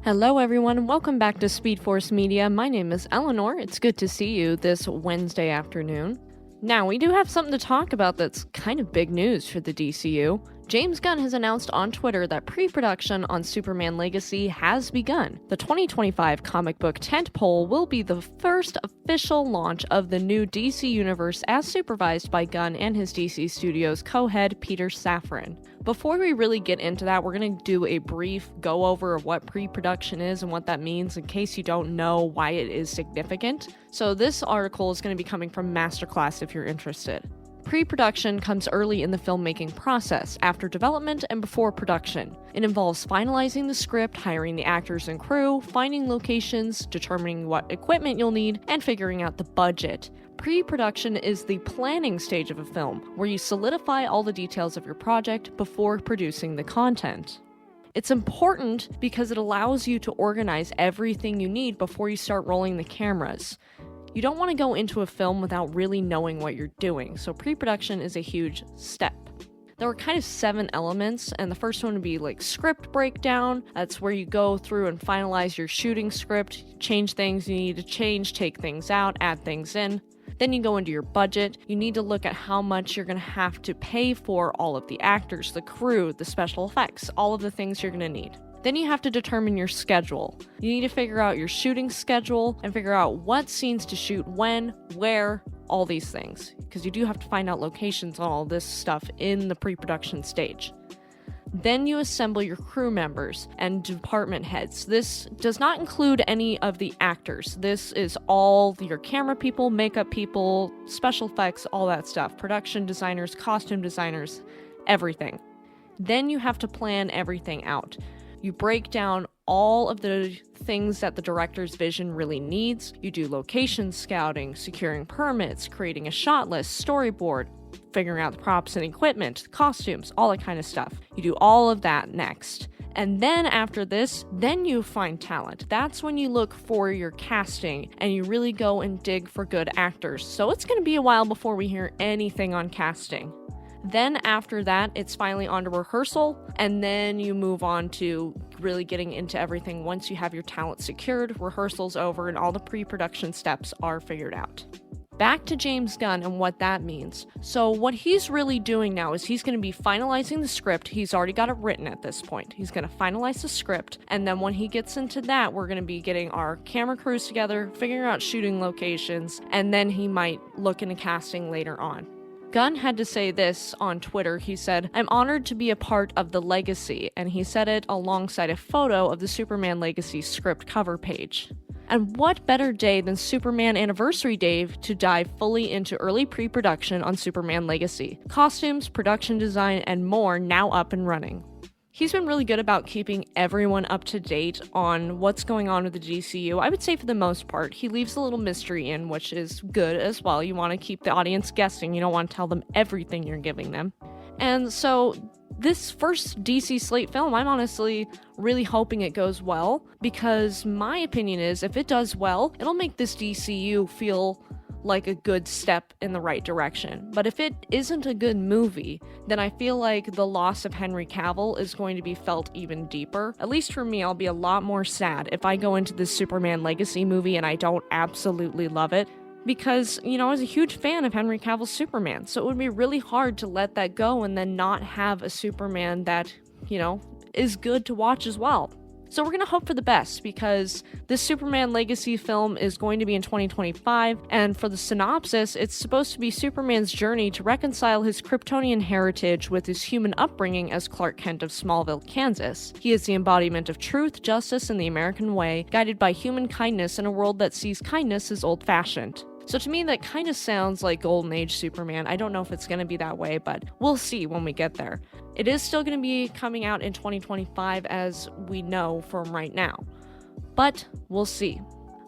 Hello everyone, welcome back to Speed Force Media. My name is Elinor. It's good to see you this Wednesday afternoon. Now, we do have something to talk about that's kind of big news for the DCU. James Gunn has announced on Twitter that pre-production on Superman Legacy has begun. The 2025 comic book tentpole will be the first official launch of the new DC universe as supervised by Gunn and his DC Studios co-head Peter Safran. Before we really get into that, we're going to do a brief go-over of what pre-production is and what that means in case you don't know why it is significant. So this article is going to be coming from Masterclass if you're interested. Pre-production comes early in the filmmaking process, after development and before production. It involves finalizing the script, hiring the actors and crew, finding locations, determining what equipment you'll need, and figuring out the budget. Pre-production is the planning stage of a film, where you solidify all the details of your project before producing the content. It's important because it allows you to organize everything you need before you start rolling the cameras. You don't want to go into a film without really knowing what you're doing, so pre-production is a huge step. There are kind of 7 elements, and the first one would be like script breakdown. That's where you go through and finalize your shooting script, change things you need to change, take things out, add things in. Then you go into your budget. You need to look at how much you're going to have to pay for all of the actors, the crew, the special effects, all of the things you're going to need. Then you have to determine your schedule. You need to figure out your shooting schedule and figure out what scenes to shoot when, where, all these things. Because you do have to find out locations on all this stuff in the pre-production stage. Then you assemble your crew members and department heads. This does not include any of the actors. This is all your camera people, makeup people, special effects, all that stuff. Production designers, costume designers, everything. Then you have to plan everything out. You break down all of the things that the director's vision really needs. You do location scouting, securing permits, creating a shot list, storyboard, figuring out the props and equipment, costumes, all that kind of stuff. You do all of that next. And then after this, then you find talent. That's when you look for your casting and you really go and dig for good actors. So it's going to be a while before we hear anything on casting. Then after that, it's finally on to rehearsal, and then you move on to really getting into everything once you have your talent secured, rehearsal's over, and all the pre-production steps are figured out. Back to James Gunn and what that means. So what he's really doing now is he's going to be finalizing the script. He's already got it written at this point. He's going to finalize the script, and then when he gets into that, we're going to be getting our camera crews together, figuring out shooting locations, and then he might look into casting later on. Gunn had to say this on Twitter. He said, "I'm honored to be a part of the legacy," and he said it alongside a photo of the Superman Legacy script cover page. And what better day than Superman Anniversary Day to dive fully into early pre-production on Superman Legacy. Costumes, production design, and more now up and running. He's been really good about keeping everyone up to date on what's going on with the DCU. I would say for the most part, he leaves a little mystery in, which is good as well. You want to keep the audience guessing. You don't want to tell them everything you're giving them. And so this first DC slate film, I'm honestly really hoping it goes well, because my opinion is if it does well, it'll make this DCU feel like a good step in the right direction. But if it isn't a good movie, then I feel like the loss of Henry Cavill is going to be felt even deeper. At least for me, I'll be a lot more sad if I go into this Superman Legacy movie and I don't absolutely love it. Because, I was a huge fan of Henry Cavill's Superman, so it would be really hard to let that go and then not have a Superman that, is good to watch as well. So we're going to hope for the best, because this Superman Legacy film is going to be in 2025, and for the synopsis, it's supposed to be Superman's journey to reconcile his Kryptonian heritage with his human upbringing as Clark Kent of Smallville, Kansas. He is the embodiment of truth, justice, and the American way, guided by human kindness in a world that sees kindness as old-fashioned. So to me, that kind of sounds like Golden Age Superman. I don't know if it's going to be that way, but we'll see when we get there. It is still going to be coming out in 2025, as we know from right now. But we'll see.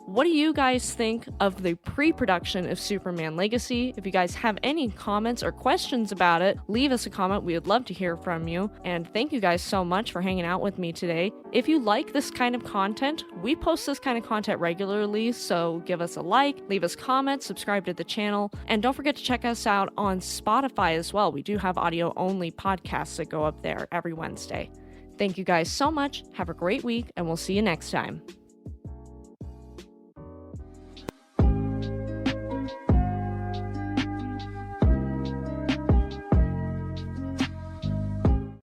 What do you guys think of the pre-production of Superman Legacy? If you guys have any comments or questions about it, leave us a comment. We would love to hear from you. And thank you guys so much for hanging out with me today. If you like this kind of content, we post this kind of content regularly, so give us a like, leave us comments, subscribe to the channel, and don't forget to check us out on Spotify as well. We do have audio-only podcasts that go up there every Wednesday. Thank you guys so much. Have a great week, and we'll see you next time.